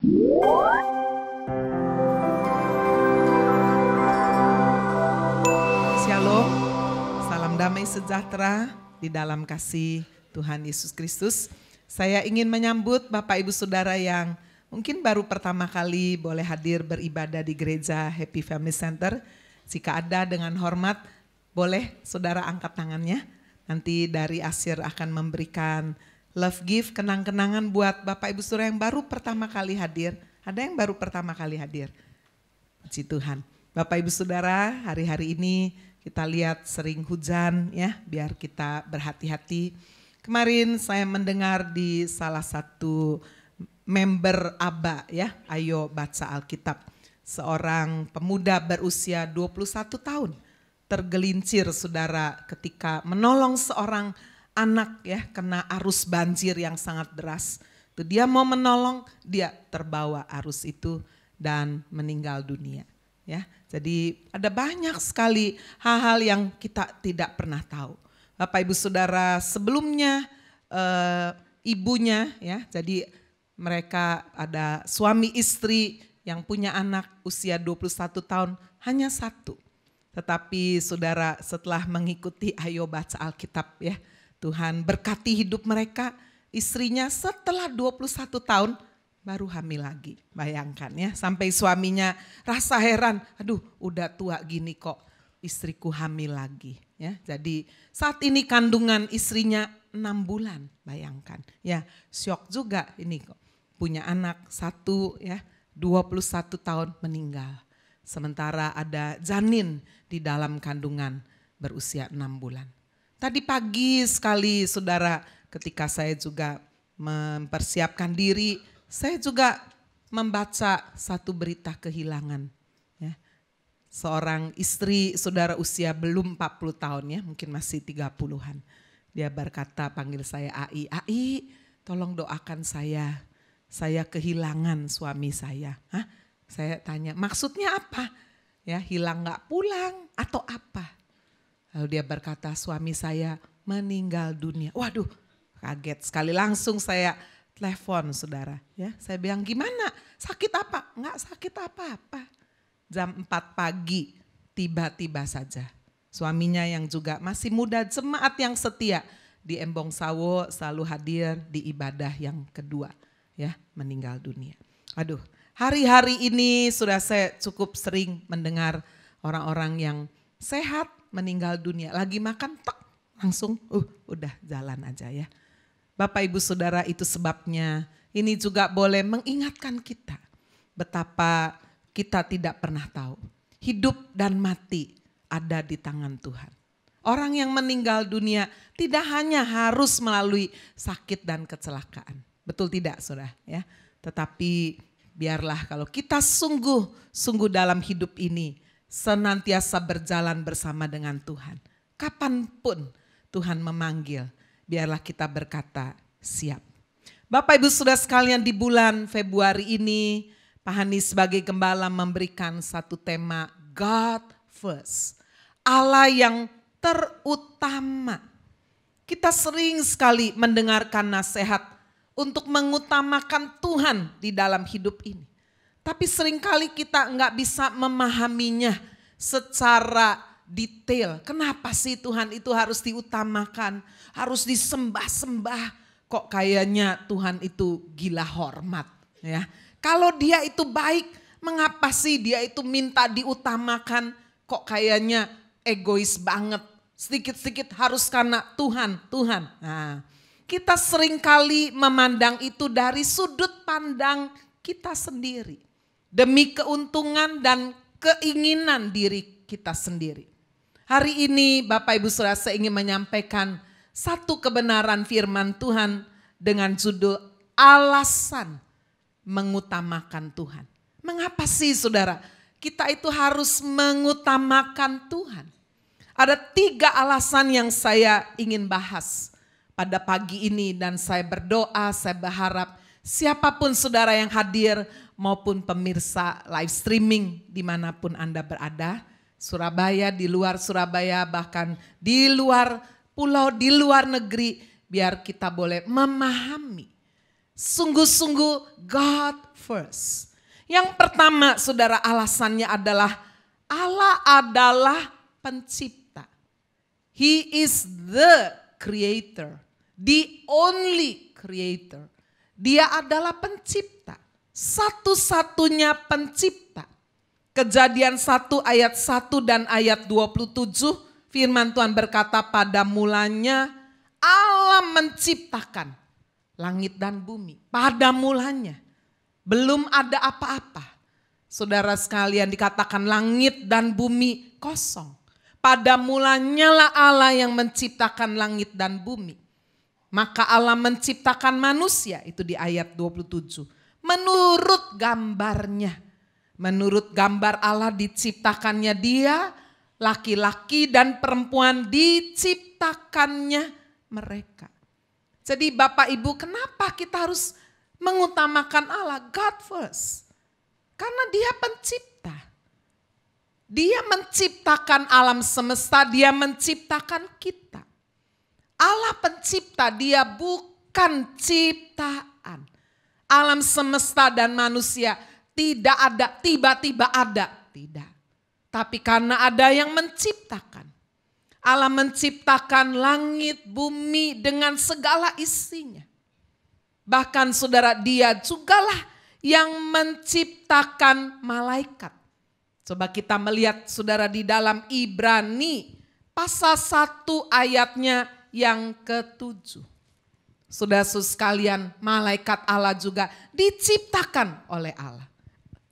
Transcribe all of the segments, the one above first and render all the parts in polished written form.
Shalom, salam damai sejahtera di dalam kasih Tuhan Yesus Kristus. Saya ingin menyambut Bapak Ibu Saudara yang mungkin baru pertama kali boleh hadir beribadah di gereja Happy Family Center. Jika ada, dengan hormat boleh saudara angkat tangannya. Nanti dari Asyir akan memberikan love gift, kenang-kenangan buat Bapak Ibu Saudara yang baru pertama kali hadir. Ada yang baru pertama kali hadir? Puji Tuhan. Bapak Ibu Saudara, hari-hari ini kita lihat sering hujan ya, biar kita berhati-hati. Kemarin saya mendengar di salah satu member ABA ya, Ayo Baca Alkitab. Seorang pemuda berusia 21 tahun tergelincir saudara ketika menolong seorang anak ya kena arus banjir yang sangat deras. Tuh dia mau menolong, dia terbawa arus itu dan meninggal dunia. Ya, jadi ada banyak sekali hal-hal yang kita tidak pernah tahu. Bapak Ibu Saudara, sebelumnya ibunya ya, jadi mereka ada suami istri yang punya anak usia 21 tahun hanya satu. Tetapi saudara setelah mengikuti Ayo Baca Alkitab ya, Tuhan berkati hidup mereka, istrinya setelah 21 tahun baru hamil lagi, bayangkan ya. Sampai suaminya rasa heran, aduh udah tua gini kok istriku hamil lagi. Ya, jadi saat ini kandungan istrinya 6 bulan, bayangkan. Ya, syok juga ini kok. Punya anak satu ya, 21 tahun meninggal. Sementara ada janin di dalam kandungan berusia 6 bulan. Tadi pagi sekali saudara ketika saya juga mempersiapkan diri, saya juga membaca satu berita kehilangan. Ya. Seorang istri saudara usia belum 40 tahun ya, mungkin masih 30-an. Dia berkata, panggil saya Ai, Ai tolong doakan saya kehilangan suami saya. Hah? Saya tanya maksudnya apa? Ya, hilang gak pulang atau apa? Lalu dia berkata suami saya meninggal dunia. Waduh, kaget sekali, langsung saya telepon saudara ya, saya bilang gimana, sakit apa? Enggak sakit apa-apa. Jam 4 pagi tiba-tiba saja suaminya yang juga masih muda, jemaat yang setia di Embong Sawo, selalu hadir di ibadah yang kedua ya, meninggal dunia. Aduh, hari-hari ini sudah saya cukup sering mendengar orang-orang yang sehat meninggal dunia, lagi makan tek langsung udah jalan aja ya. Bapak Ibu Saudara, itu sebabnya ini juga boleh mengingatkan kita betapa kita tidak pernah tahu. Hidup dan mati ada di tangan Tuhan. Orang yang meninggal dunia tidak hanya harus melalui sakit dan kecelakaan. Betul tidak saudara ya? Tetapi biarlah kalau kita sungguh dalam hidup ini senantiasa berjalan bersama dengan Tuhan. Kapanpun Tuhan memanggil, biarlah kita berkata siap. Bapak Ibu Saudara sekalian, di bulan Februari ini Pak Hani sebagai gembala memberikan satu tema God First. Allah yang terutama. Kita sering sekali mendengarkan nasihat untuk mengutamakan Tuhan di dalam hidup ini. Tapi seringkali kita nggak bisa memahaminya secara detail. Kenapa sih Tuhan itu harus diutamakan, harus disembah-sembah? Kok kayaknya Tuhan itu gila hormat ya. Kalau dia itu baik, mengapa sih dia itu minta diutamakan? Kok kayaknya egois banget, sedikit-sedikit harus karena Tuhan. Nah, kita seringkali memandang itu dari sudut pandang kita sendiri. Demi keuntungan dan keinginan diri kita sendiri. Hari ini Bapak Ibu Saudara, saya ingin menyampaikan satu kebenaran firman Tuhan dengan judul alasan mengutamakan Tuhan. Mengapa sih saudara kita itu harus mengutamakan Tuhan? Ada 3 alasan yang saya ingin bahas pada pagi ini, dan saya berdoa, saya berharap siapapun saudara yang hadir maupun pemirsa live streaming dimanapun Anda berada, Surabaya, di luar Surabaya, bahkan di luar pulau, di luar negeri, biar kita boleh memahami Sungguh-sungguh God first. Yang pertama saudara alasannya adalah Allah adalah pencipta. He is the creator, the only creator. Dia adalah pencipta, satu-satunya pencipta. Kejadian 1 ayat 1 dan ayat 27 firman Tuhan berkata pada mulanya Allah menciptakan langit dan bumi. Pada mulanya belum ada apa-apa. Saudara sekalian dikatakan langit dan bumi kosong. Pada mulanya lah Allah yang menciptakan langit dan bumi. Maka Allah menciptakan manusia, itu di ayat 27. Menurut gambarnya. Menurut gambar Allah diciptakannya dia, laki-laki dan perempuan diciptakannya mereka. Jadi Bapak Ibu, kenapa kita harus mengutamakan Allah? God first. Karena dia pencipta. Dia menciptakan alam semesta, dia menciptakan kita. Allah pencipta, dia bukan ciptaan. Alam semesta dan manusia tidak ada, tiba-tiba ada. Tidak. Tapi karena ada yang menciptakan. Allah menciptakan langit, bumi dengan segala isinya. Bahkan saudara, dia jugalah yang menciptakan malaikat. Coba kita melihat saudara di dalam Ibrani pasal 1 ayatnya yang ke-7. Saudara-saudara sekalian, malaikat Allah juga diciptakan oleh Allah.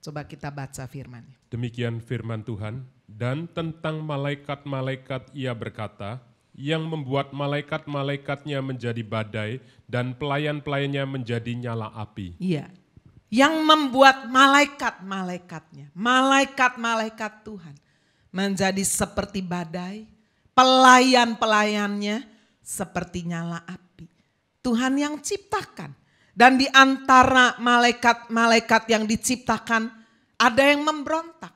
Coba kita baca firman-Nya. Demikian firman Tuhan, dan tentang malaikat-malaikat ia berkata, yang membuat malaikat-malaikatnya menjadi badai dan pelayan-pelayannya menjadi nyala api. Iya, yang membuat malaikat-malaikatnya, malaikat-malaikat Tuhan menjadi seperti badai, pelayan-pelayannya seperti nyala api. Tuhan yang ciptakan. Dan di antara malaikat-malaikat yang diciptakan, ada yang memberontak.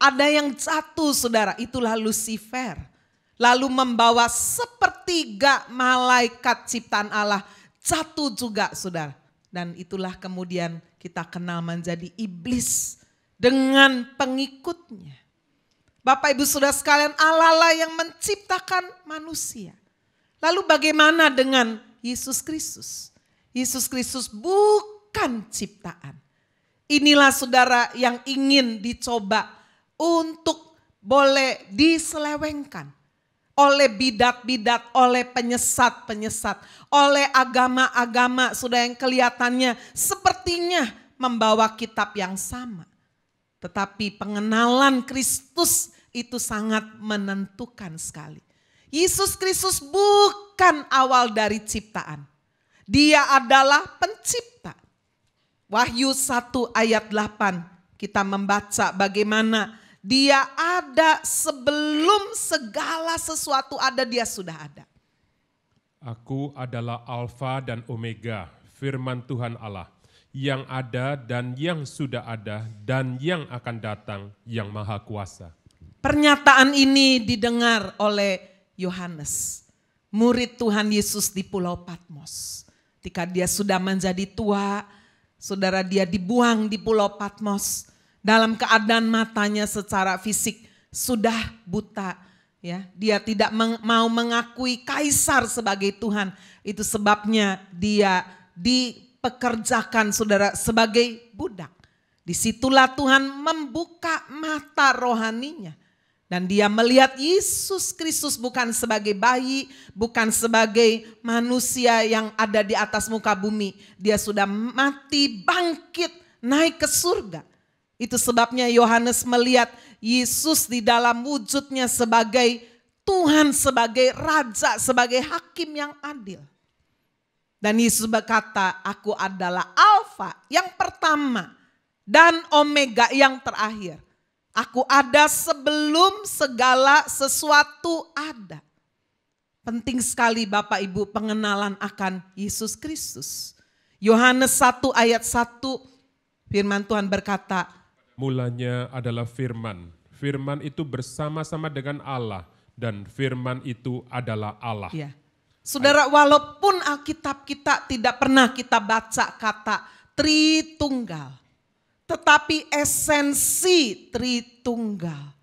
Ada yang jatuh saudara, itulah Lucifer. Lalu membawa sepertiga malaikat ciptaan Allah jatuh juga saudara. Dan itulah kemudian kita kenal menjadi iblis dengan pengikutnya. Bapak Ibu Saudara sekalian, Allah lah yang menciptakan manusia. Lalu bagaimana dengan Yesus Kristus? Yesus Kristus bukan ciptaan. Inilah saudara yang ingin dicoba untuk boleh diselewengkan oleh bidat-bidat, oleh penyesat-penyesat, oleh agama-agama sudah yang kelihatannya sepertinya membawa kitab yang sama. Tetapi pengenalan Kristus itu sangat menentukan sekali. Yesus Kristus bukan awal dari ciptaan. Dia adalah pencipta. Wahyu 1 ayat 8 kita membaca bagaimana dia ada sebelum segala sesuatu ada, dia sudah ada. Aku adalah Alfa dan Omega, firman Tuhan Allah, yang ada dan yang sudah ada dan yang akan datang, yang maha kuasa. Pernyataan ini didengar oleh Yohanes, murid Tuhan Yesus di Pulau Patmos. Ketika dia sudah menjadi tua, saudara, dia dibuang di Pulau Patmos dalam keadaan matanya secara fisik sudah buta. Ya, dia tidak mau mengakui kaisar sebagai Tuhan. Itu sebabnya dia dipekerjakan saudara sebagai budak. Disitulah Tuhan membuka mata rohaninya. Dan dia melihat Yesus Kristus bukan sebagai bayi, bukan sebagai manusia yang ada di atas muka bumi. Dia sudah mati, bangkit, naik ke surga. Itu sebabnya Yohanes melihat Yesus di dalam wujudnya sebagai Tuhan, sebagai Raja, sebagai Hakim yang adil. Dan Yesus berkata, aku adalah Alfa yang pertama dan Omega yang terakhir. Aku ada sebelum segala sesuatu ada. Penting sekali Bapak Ibu pengenalan akan Yesus Kristus. Yohanes 1 ayat 1 firman Tuhan berkata, mulanya adalah firman. Firman itu bersama-sama dengan Allah dan firman itu adalah Allah. Ya. Saudara, walaupun Alkitab kita tidak pernah kita baca kata Tritunggal, tetapi esensi Tritunggal.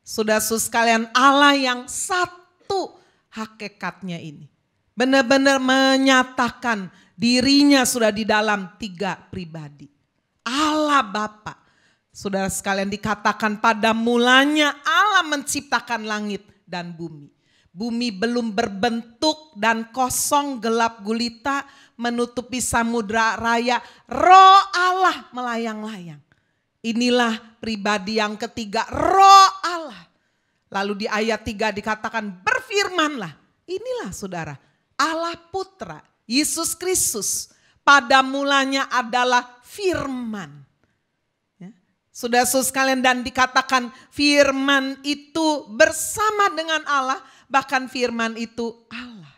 Saudara-saudara sekalian, Allah yang satu hakikatnya ini. Benar-benar menyatakan dirinya sudah di dalam 3 pribadi. Allah Bapa. Saudara sekalian, dikatakan pada mulanya Allah menciptakan langit dan bumi. Bumi belum berbentuk dan kosong gelap gulita menutupi samudra raya. Roh Allah melayang-layang. Inilah pribadi yang ketiga, Roh Allah. Lalu di ayat 3 dikatakan berfirmanlah. Inilah saudara, Allah Putra, Yesus Kristus. Pada mulanya adalah firman. Saudara-saudara sekalian, dan dikatakan firman itu bersama dengan Allah, bahkan firman itu Allah.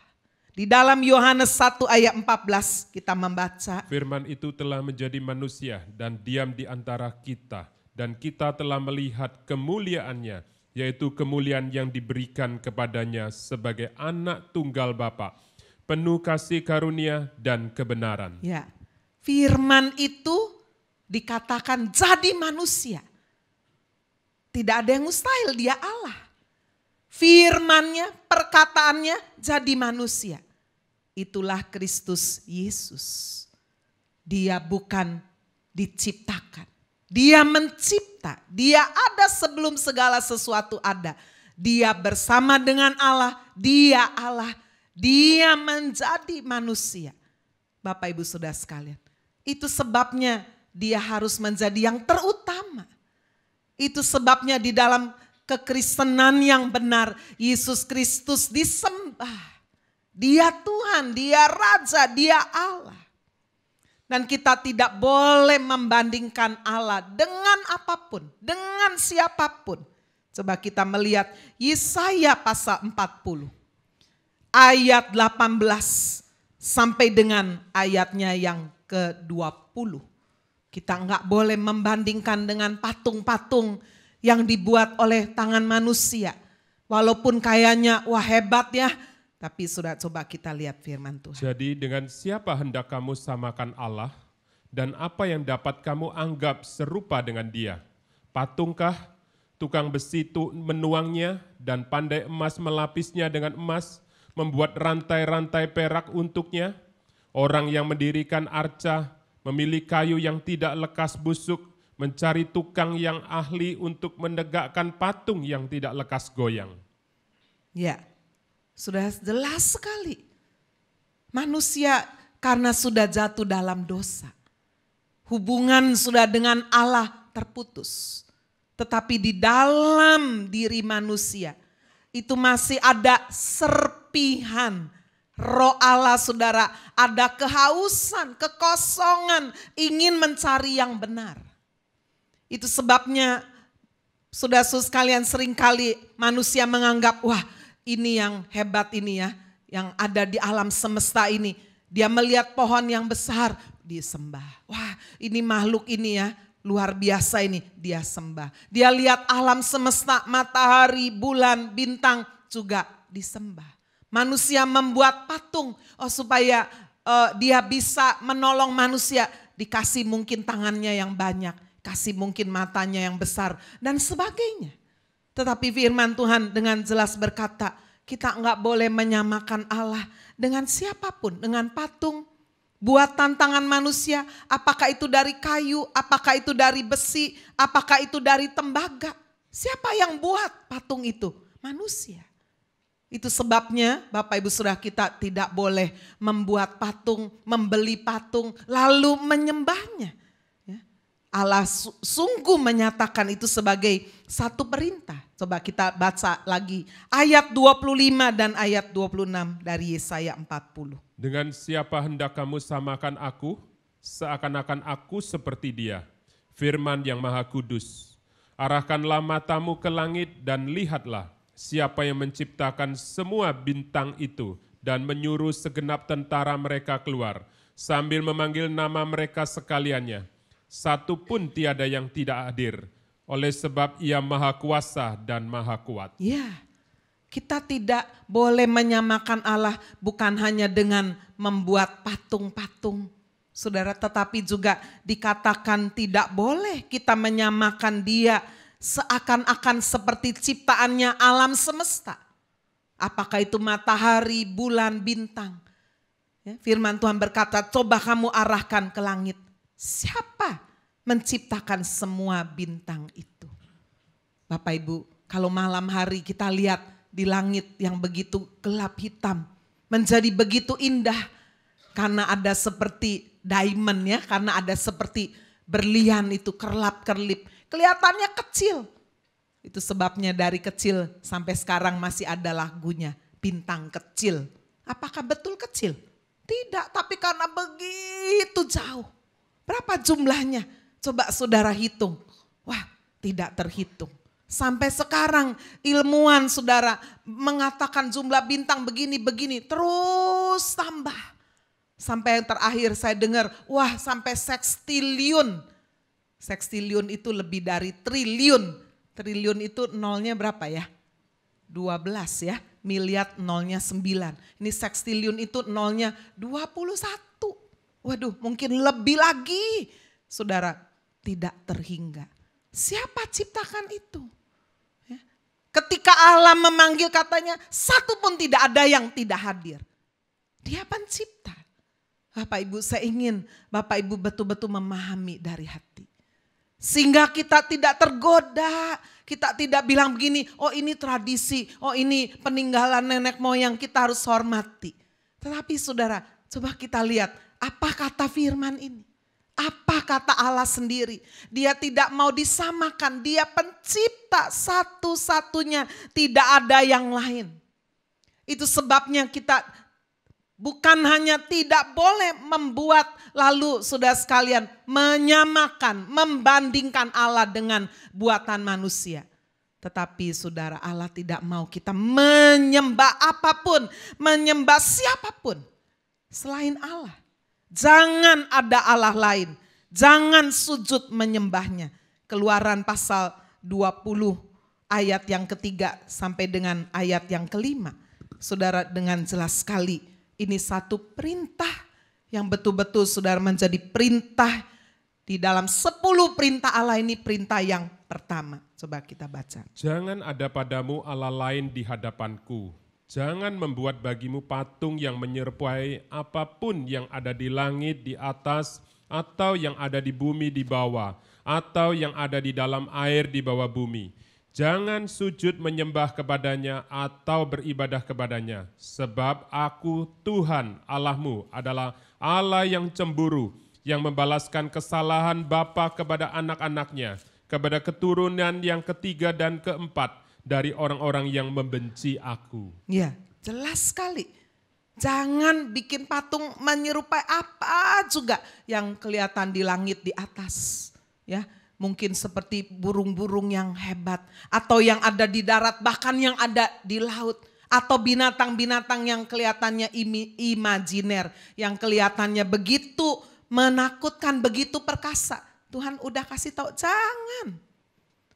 Di dalam Yohanes 1 ayat 14 kita membaca. Firman itu telah menjadi manusia dan diam di antara kita. Dan kita telah melihat kemuliaannya, yaitu kemuliaan yang diberikan kepadanya sebagai anak tunggal Bapa, penuh kasih karunia dan kebenaran. Ya, firman itu dikatakan jadi manusia. Tidak ada yang mustahil, dia Allah. Firmannya, perkataannya jadi manusia. Itulah Kristus Yesus. Dia bukan diciptakan. Dia mencipta. Dia ada sebelum segala sesuatu ada. Dia bersama dengan Allah. Dia Allah. Dia menjadi manusia. Bapak Ibu Saudara sekalian. Itu sebabnya dia harus menjadi yang terutama. Itu sebabnya di dalam kekristenan yang benar, Yesus Kristus disembah. Dia Tuhan, dia Raja, dia Allah. Dan kita tidak boleh membandingkan Allah dengan apapun, dengan siapapun. Coba kita melihat Yesaya pasal 40. Ayat 18 sampai dengan ayatnya yang ke-20. Kita enggak boleh membandingkan dengan patung-patung yang dibuat oleh tangan manusia. Walaupun kayaknya wah hebat ya, tapi sudah coba kita lihat firman Tuhan. Jadi dengan siapa hendak kamu samakan Allah, dan apa yang dapat kamu anggap serupa dengan dia? Patungkah, tukang besi menuangnya, dan pandai emas melapisnya dengan emas, membuat rantai-rantai perak untuknya? Orang yang mendirikan arca, memilih kayu yang tidak lekas busuk, mencari tukang yang ahli untuk menegakkan patung yang tidak lekas goyang. Ya, sudah jelas sekali. Manusia karena sudah jatuh dalam dosa. Hubungan sudah dengan Allah terputus. Tetapi di dalam diri manusia itu masih ada serpihan Roh Allah saudara, ada kehausan, kekosongan, ingin mencari yang benar. Itu sebabnya saudara-saudara sekalian, seringkali manusia menganggap, wah ini yang hebat ini ya, yang ada di alam semesta ini. Dia melihat pohon yang besar, disembah. Wah ini makhluk ini ya, luar biasa ini, dia sembah. Dia lihat alam semesta, matahari, bulan, bintang juga disembah. Manusia membuat patung supaya dia bisa menolong manusia. Dikasih mungkin tangannya yang banyak, kasih mungkin matanya yang besar dan sebagainya. Tetapi firman Tuhan dengan jelas berkata, kita enggak boleh menyamakan Allah dengan siapapun, dengan patung, buatan tangan manusia, apakah itu dari kayu, apakah itu dari besi, apakah itu dari tembaga. Siapa yang buat patung itu? Manusia. Itu sebabnya Bapak Ibu Saudara, kita tidak boleh membuat patung, membeli patung, lalu menyembahnya. Allah sungguh menyatakan itu sebagai satu perintah. Coba kita baca lagi ayat 25 dan ayat 26 dari Yesaya 40. Dengan siapa hendak kamu samakan aku, seakan-akan aku seperti dia, firman yang maha kudus. Arahkanlah matamu ke langit dan lihatlah, siapa yang menciptakan semua bintang itu dan menyuruh segenap tentara mereka keluar sambil memanggil nama mereka sekaliannya. Satu pun tiada yang tidak hadir oleh sebab ia maha kuasa dan maha kuat. Ya, Kita tidak boleh menyamakan Allah bukan hanya dengan membuat patung-patung, saudara, tetapi juga dikatakan tidak boleh kita menyamakan Dia seakan-akan seperti ciptaannya alam semesta. Apakah itu matahari, bulan, bintang. Ya, firman Tuhan berkata, coba kamu arahkan ke langit. Siapa menciptakan semua bintang itu? Bapak Ibu, kalau malam hari kita lihat di langit yang begitu gelap hitam, menjadi begitu indah karena ada seperti diamond ya, karena ada seperti berlian itu kerlap-kerlip, kelihatannya kecil. Itu sebabnya dari kecil sampai sekarang masih ada lagunya, Bintang Kecil. Apakah betul kecil? Tidak, tapi karena begitu jauh. Berapa jumlahnya? Coba saudara hitung. Wah, tidak terhitung. Sampai sekarang ilmuwan saudara mengatakan jumlah bintang begini-begini terus tambah. Sampai yang terakhir saya dengar, wah sampai sekstiliun. Sekstiliun itu lebih dari triliun. Triliun itu nolnya berapa ya? 12 ya, miliar nolnya 9. Ini sekstiliun itu nolnya 21. Waduh, mungkin lebih lagi. Saudara, tidak terhingga. Siapa ciptakan itu? Ketika Allah memanggil katanya, satu pun tidak ada yang tidak hadir. Dia pencipta. Bapak Ibu, saya ingin Bapak Ibu betul-betul memahami dari hati. Sehingga kita tidak tergoda, kita tidak bilang begini, oh ini tradisi, oh ini peninggalan nenek moyang, kita harus hormati. Tetapi saudara, coba kita lihat apa kata firman ini. Apa kata Allah sendiri? Dia tidak mau disamakan, dia pencipta satu-satunya, tidak ada yang lain. Itu sebabnya kita bukan hanya tidak boleh membuat lalu saudara sekalian menyamakan, membandingkan Allah dengan buatan manusia. Tetapi saudara, Allah tidak mau kita menyembah apapun, menyembah siapapun selain Allah. Jangan ada Allah lain, jangan sujud menyembahnya. Keluaran pasal 20 ayat yang ketiga sampai dengan ayat yang kelima. Saudara, dengan jelas sekali ini satu perintah yang betul-betul saudara menjadi perintah di dalam 10 perintah Allah ini, perintah yang pertama. Coba kita baca. Jangan ada padamu Allah lain di hadapanku. Jangan membuat bagimu patung yang menyerupai apapun yang ada di langit di atas, atau yang ada di bumi di bawah, atau yang ada di dalam air di bawah bumi. Jangan sujud menyembah kepadanya atau beribadah kepadanya, sebab aku Tuhan Allahmu adalah Allah yang cemburu, yang membalaskan kesalahan bapa kepada anak-anaknya, kepada keturunan yang ketiga dan keempat, dari orang-orang yang membenci aku. Ya, jelas sekali. Jangan bikin patung menyerupai apa juga yang kelihatan di langit di atas. Ya, mungkin seperti burung-burung yang hebat, atau yang ada di darat, bahkan yang ada di laut, atau binatang-binatang yang kelihatannya imajiner, yang kelihatannya begitu menakutkan, begitu perkasa. Tuhan udah kasih tahu, jangan.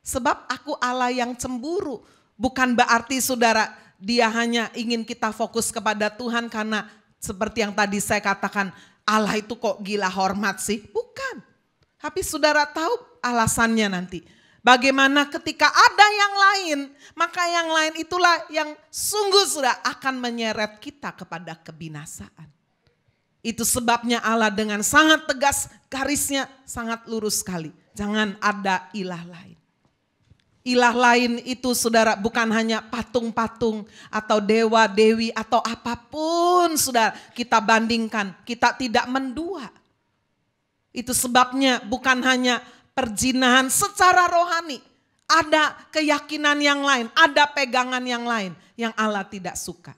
Sebab aku Allah yang cemburu. Bukan berarti saudara dia hanya ingin kita fokus kepada Tuhan karena seperti yang tadi saya katakan, Allah itu kok gila hormat sih. Bukan. Tapi saudara tahu alasannya nanti. Bagaimana ketika ada yang lain, maka yang lain itulah yang sungguh sudah akan menyeret kita kepada kebinasaan. Itu sebabnya Allah dengan sangat tegas, garisnya sangat lurus sekali. Jangan ada ilah lain. Ilah lain itu saudara bukan hanya patung-patung atau dewa-dewi atau apapun saudara kita bandingkan. Kita tidak mendua. Itu sebabnya bukan hanya perzinahan secara rohani. Ada keyakinan yang lain, ada pegangan yang lain yang Allah tidak suka.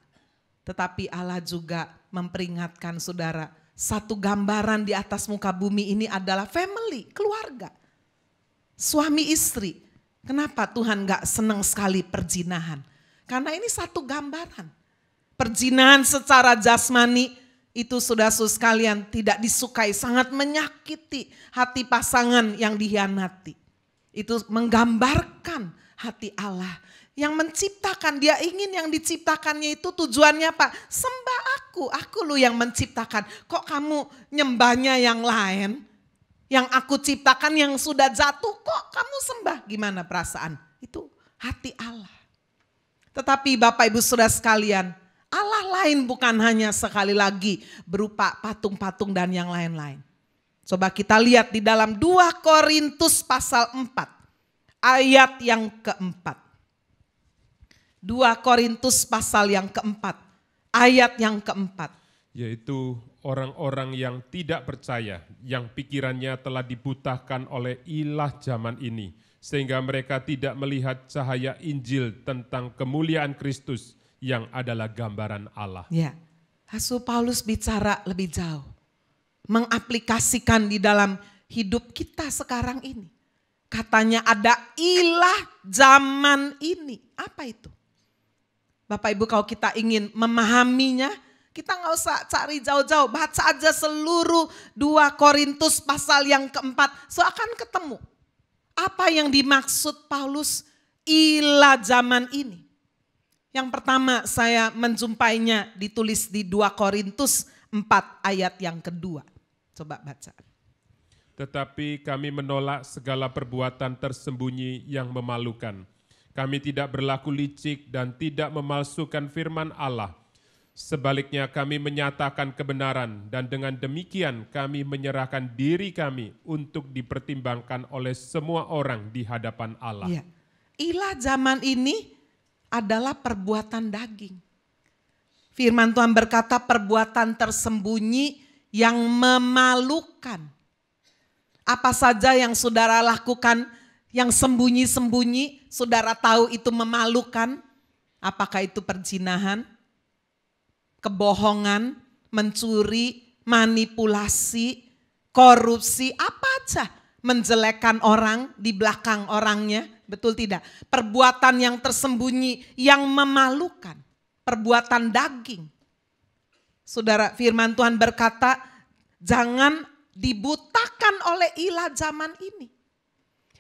Tetapi Allah juga memperingatkan saudara, satu gambaran di atas muka bumi ini adalah family, keluarga. Suami istri. Kenapa Tuhan gak senang sekali perzinahan? Karena ini satu gambaran. Perzinahan secara jasmani itu saudara-saudara sekalian tidak disukai, sangat menyakiti hati pasangan yang dihianati. Itu menggambarkan hati Allah. Yang menciptakan, dia ingin yang diciptakannya itu tujuannya apa? Sembah aku lu yang menciptakan. Kok kamu nyembahnya yang lain? Yang aku ciptakan yang sudah jatuh kok kamu sembah? Gimana perasaan? Itu hati Allah. Tetapi Bapak Ibu Saudara sekalian, Allah lain bukan hanya sekali lagi berupa patung-patung dan yang lain-lain. Coba kita lihat di dalam 2 Korintus pasal 4 ayat yang keempat. 2 Korintus pasal yang keempat, ayat yang keempat. Yaitu orang-orang yang tidak percaya, yang pikirannya telah dibutahkan oleh ilah zaman ini, sehingga mereka tidak melihat cahaya Injil tentang kemuliaan Kristus yang adalah gambaran Allah. Ya, Rasul Paulus bicara lebih jauh, mengaplikasikan di dalam hidup kita sekarang ini. Katanya ada ilah zaman ini. Apa itu? Bapak Ibu, kalau kita ingin memahaminya, kita nggak usah cari jauh-jauh, baca aja seluruh 2 Korintus pasal yang keempat, so akan ketemu. Apa yang dimaksud Paulus ilah zaman ini? Yang pertama saya menjumpainya ditulis di 2 Korintus 4 ayat yang kedua. Coba baca. Tetapi kami menolak segala perbuatan tersembunyi yang memalukan. Kami tidak berlaku licik dan tidak memalsukan firman Allah. Sebaliknya kami menyatakan kebenaran dan dengan demikian kami menyerahkan diri kami untuk dipertimbangkan oleh semua orang di hadapan Allah. Ya. Ilah zaman ini adalah perbuatan daging. Firman Tuhan berkata perbuatan tersembunyi yang memalukan. Apa saja yang saudara lakukan yang sembunyi-sembunyi, saudara tahu itu memalukan? Apakah itu perzinahan, kebohongan, mencuri, manipulasi, korupsi, apa aja, menjelekkan orang di belakang orangnya, betul tidak? Perbuatan yang tersembunyi yang memalukan, perbuatan daging. Saudara, firman Tuhan berkata, jangan dibutakan oleh ilah zaman ini.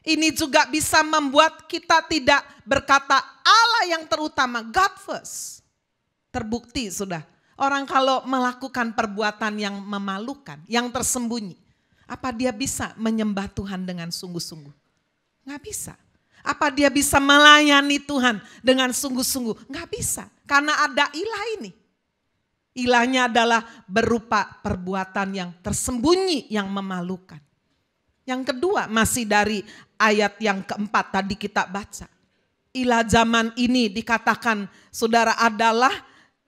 Ini juga bisa membuat kita tidak berkata Allah yang terutama, God first. Terbukti sudah, orang kalau melakukan perbuatan yang memalukan, yang tersembunyi, apa dia bisa menyembah Tuhan dengan sungguh-sungguh? Nggak bisa. Apa dia bisa melayani Tuhan dengan sungguh-sungguh? Nggak bisa, karena ada ilah ini. Ilahnya adalah berupa perbuatan yang tersembunyi, yang memalukan. Yang kedua masih dari ayat yang keempat tadi kita baca. Ilah zaman ini dikatakan saudara adalah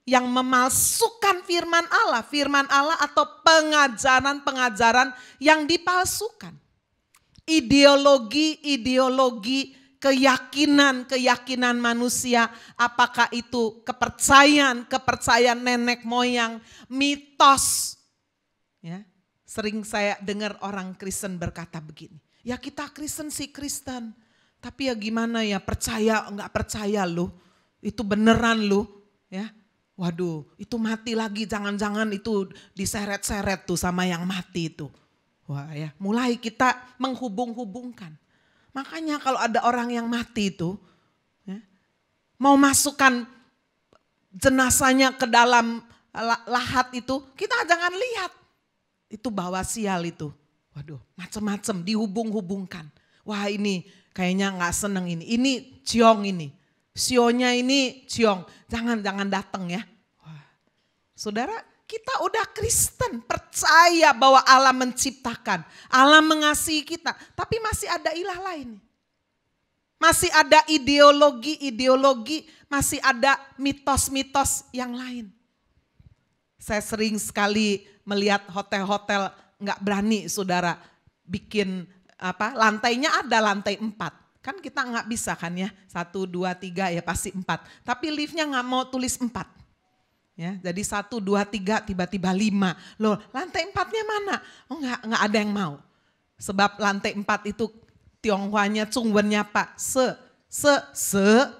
yang memalsukan firman Allah. Firman Allah atau pengajaran-pengajaran yang dipalsukan. Ideologi-ideologi, keyakinan manusia, apakah itu kepercayaan nenek moyang, mitos. Ya, sering saya dengar orang Kristen berkata begini, ya kita Kristen sih Kristen, tapi ya gimana ya percaya enggak percaya lu, itu beneran lu, ya. Waduh, itu mati lagi, jangan-jangan itu diseret-seret tuh sama yang mati itu. Wah ya, mulai kita menghubung-hubungkan. Makanya kalau ada orang yang mati itu, ya, mau masukkan jenazahnya ke dalam lahat itu, kita jangan lihat. Itu bawa sial itu. Waduh, macam-macam dihubung-hubungkan. Wah ini kayaknya gak seneng ini ciong ini. Sionya ini ciong, jangan datang ya. Wah. Saudara, kita udah Kristen, percaya bahwa Allah menciptakan, Allah mengasihi kita, tapi masih ada ilah lain. Masih ada ideologi-ideologi, masih ada mitos-mitos yang lain. Saya sering sekali melihat hotel-hotel nggak berani saudara bikin lantainya ada lantai 4. Kan kita nggak bisa kan ya, 1, 2, 3 ya pasti 4. Tapi liftnya nggak mau tulis 4. Ya, jadi 1, 2, 3 tiba-tiba 5. Loh lantai 4-nya mana? Oh nggak ada yang mau. Sebab lantai 4 itu Tionghoanya cungwennya Pak, se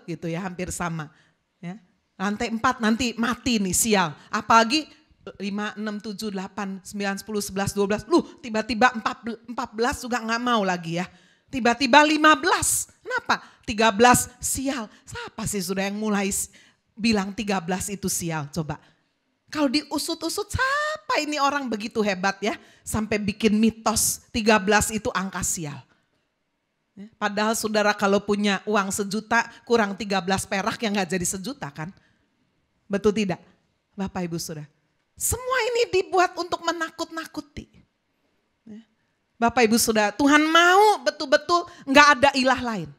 gitu ya hampir sama. Ya. Lantai 4 nanti mati nih sial. Apalagi 5, 6, 7, 8, 9, 10, 11, 12. Tiba-tiba 14 juga nggak mau lagi ya. Tiba-tiba 15. Kenapa apa? 13 sial. Siapa sih sudah yang mulai bilang 13 itu sial? Coba. Kalau diusut-usut, siapa ini orang begitu hebat ya, sampai bikin mitos 13 itu angka sial. Padahal saudara kalau punya uang 1 juta kurang 13 perak yang gak jadi 1 juta kan. Betul tidak? Bapak Ibu Saudara. Semua ini dibuat untuk menakut-nakuti. Bapak Ibu Saudara, Tuhan mau betul-betul gak ada ilah lain.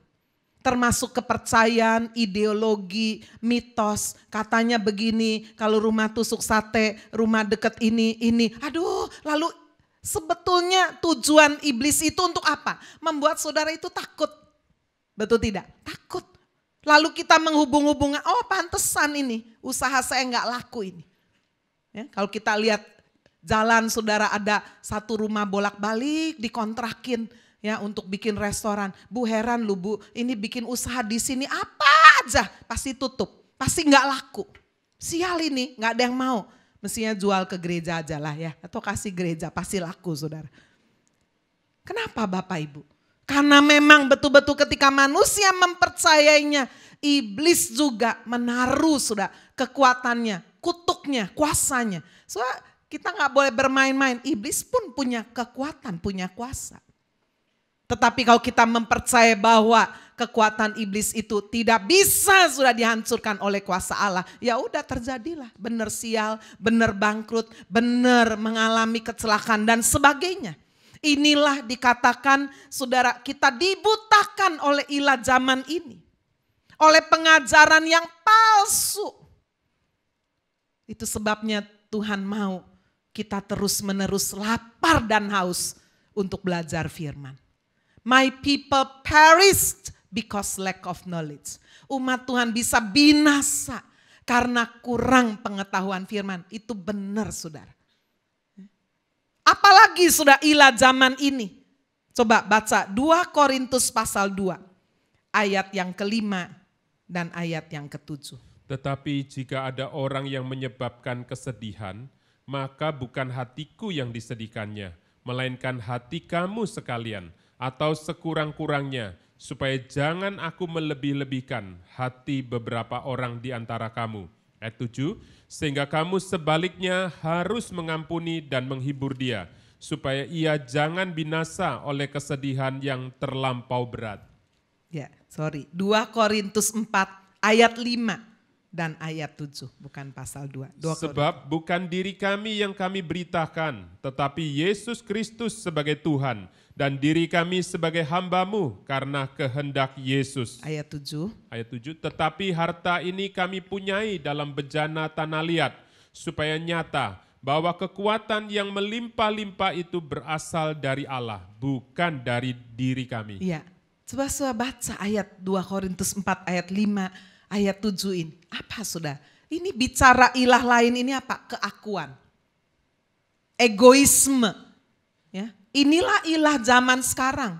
Termasuk kepercayaan, ideologi, mitos. Katanya begini, kalau rumah tusuk sate, rumah deket ini. Aduh, lalu sebetulnya tujuan iblis itu untuk apa? Membuat saudara itu takut. Betul tidak? Takut. Lalu kita menghubung-hubungkan, oh pantesan ini, usaha saya gak laku ini. Ya, kalau kita lihat jalan saudara ada satu rumah bolak-balik dikontrakin. Ya, untuk bikin restoran. Bu heran lu Bu, ini bikin usaha di sini apa aja pasti tutup, pasti nggak laku. Sial ini, nggak ada yang mau. Mestinya jual ke gereja aja lah ya, atau kasih gereja pasti laku saudara. Kenapa Bapak Ibu? Karena memang betul-betul ketika manusia mempercayainya, iblis juga menaruh sudah kekuatannya, kutuknya, kuasanya. Soalnya kita nggak boleh bermain-main. Iblis pun punya kekuatan, punya kuasa. Tetapi kalau kita mempercayai bahwa kekuatan iblis itu tidak bisa sudah dihancurkan oleh kuasa Allah, ya udah terjadilah benar sial, benar bangkrut, benar mengalami kecelakaan dan sebagainya. Inilah dikatakan saudara, kita dibutakan oleh ilah zaman ini. Oleh pengajaran yang palsu. Itu sebabnya Tuhan mau kita terus-menerus lapar dan haus untuk belajar firman. My people perished because lack of knowledge. Umat Tuhan bisa binasa karena kurang pengetahuan firman. Itu benar saudara. Apalagi sudah ilah zaman ini. Coba baca 2 Korintus pasal 2. Ayat yang ke-5 dan ayat yang ke-7. Tetapi jika ada orang yang menyebabkan kesedihan, maka bukan hatiku yang disedihkannya, melainkan hati kamu sekalian, atau sekurang-kurangnya, supaya jangan aku melebih-lebihkan hati beberapa orang di antara kamu. Ayat 7, sehingga kamu sebaliknya harus mengampuni dan menghibur dia, supaya ia jangan binasa oleh kesedihan yang terlampau berat. Ya, 2 Korintus 4 ayat 5 dan ayat 7, bukan pasal 2. Sebab bukan diri kami yang kami beritakan, tetapi Yesus Kristus sebagai Tuhan, dan diri kami sebagai hamba-Mu karena kehendak Yesus. Ayat 7. Ayat 7, tetapi harta ini kami punyai dalam bejana tanah liat, supaya nyata bahwa kekuatan yang melimpah-limpah itu berasal dari Allah, bukan dari diri kami. Iya, coba baca ayat 2 Korintus 4 ayat 5, ayat 7 ini. Apa sudah? Ini bicara ilah lain ini apa? Keakuan. Egoisme. Ya. Inilah ilah zaman sekarang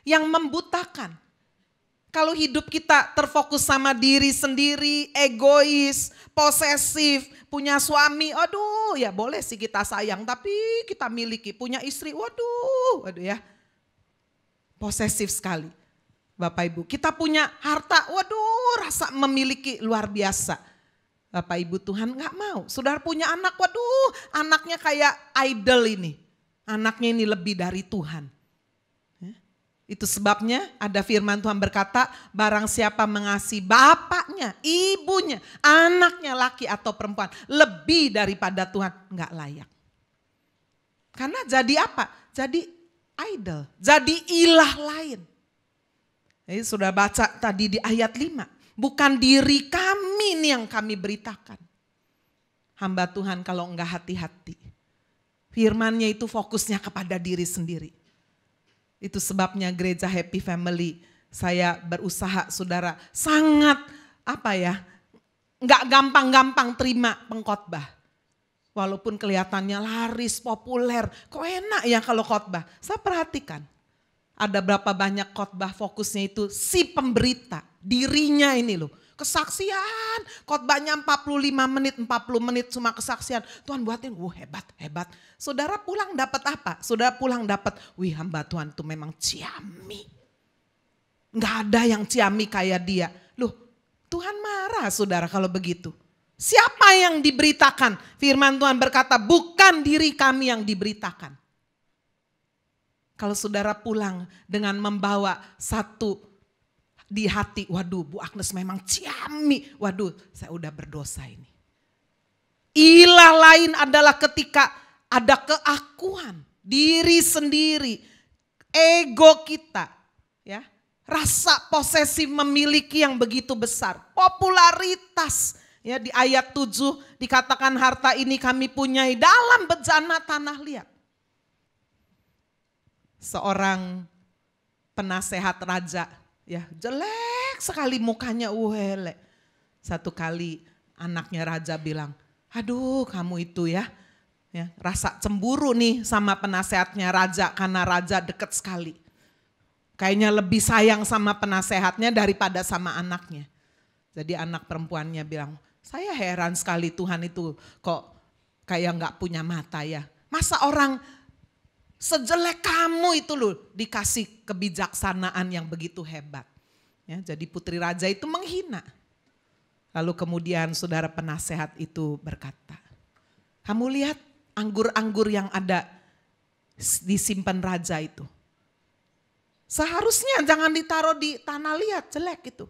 yang membutakan. Kalau hidup kita terfokus sama diri sendiri, egois, posesif, punya suami, aduh ya boleh sih kita sayang, tapi kita miliki, punya istri, waduh ya. Posesif sekali Bapak Ibu. Kita punya harta, waduh rasa memiliki luar biasa. Bapak Ibu Tuhan gak mau. Saudara punya anak, waduh anaknya kayak idol ini. Anaknya ini lebih dari Tuhan. Itu sebabnya ada firman Tuhan berkata, barang siapa mengasihi bapaknya, ibunya, anaknya laki atau perempuan lebih daripada Tuhan, enggak layak. Karena jadi apa? Jadi idol, jadi ilah lain. Jadi sudah baca tadi di ayat 5, bukan diri kami nih yang kami beritakan. Hamba Tuhan kalau enggak hati-hati. Firmannya itu fokusnya kepada diri sendiri. Itu sebabnya gereja Happy Family saya berusaha saudara sangat nggak gampang-gampang terima pengkhotbah. Walaupun kelihatannya laris, populer, kok enak ya kalau khotbah. Saya perhatikan ada berapa banyak khotbah fokusnya itu si pemberita, dirinya ini loh. Kesaksian, khotbahnya 45 menit, 40 menit cuma kesaksian. Tuhan buatin, hebat. Saudara pulang dapat apa? Saudara pulang dapat, hamba Tuhan itu memang ciami. Nggak ada yang ciamik kayak dia. Loh, Tuhan marah saudara kalau begitu. Siapa yang diberitakan? Firman Tuhan berkata, bukan diri kami yang diberitakan. Kalau saudara pulang dengan membawa satu di hati, waduh Bu Agnes memang ciami, waduh saya udah berdosa ini. Ilah lain adalah ketika ada keakuan diri sendiri, ego kita, ya, rasa posesif memiliki yang begitu besar, popularitas. Ya, di ayat 7 dikatakan harta ini kami punyai dalam bejana tanah liat. Seorang penasehat raja, ya jelek sekali mukanya uhelek. Satu kali anaknya raja bilang, aduh kamu itu ya rasa cemburu nih sama penasehatnya raja karena raja deket sekali. Kayaknya lebih sayang sama penasehatnya daripada sama anaknya. Jadi anak perempuannya bilang, saya heran sekali Tuhan itu kok kayak gak punya mata ya. Masa orang sejelek kamu itu loh dikasih kebijaksanaan yang begitu hebat. Ya, jadi putri raja itu menghina. Lalu kemudian saudara penasehat itu berkata, kamu lihat anggur-anggur yang ada disimpan raja itu. Seharusnya jangan ditaruh di tanah liat, jelek itu.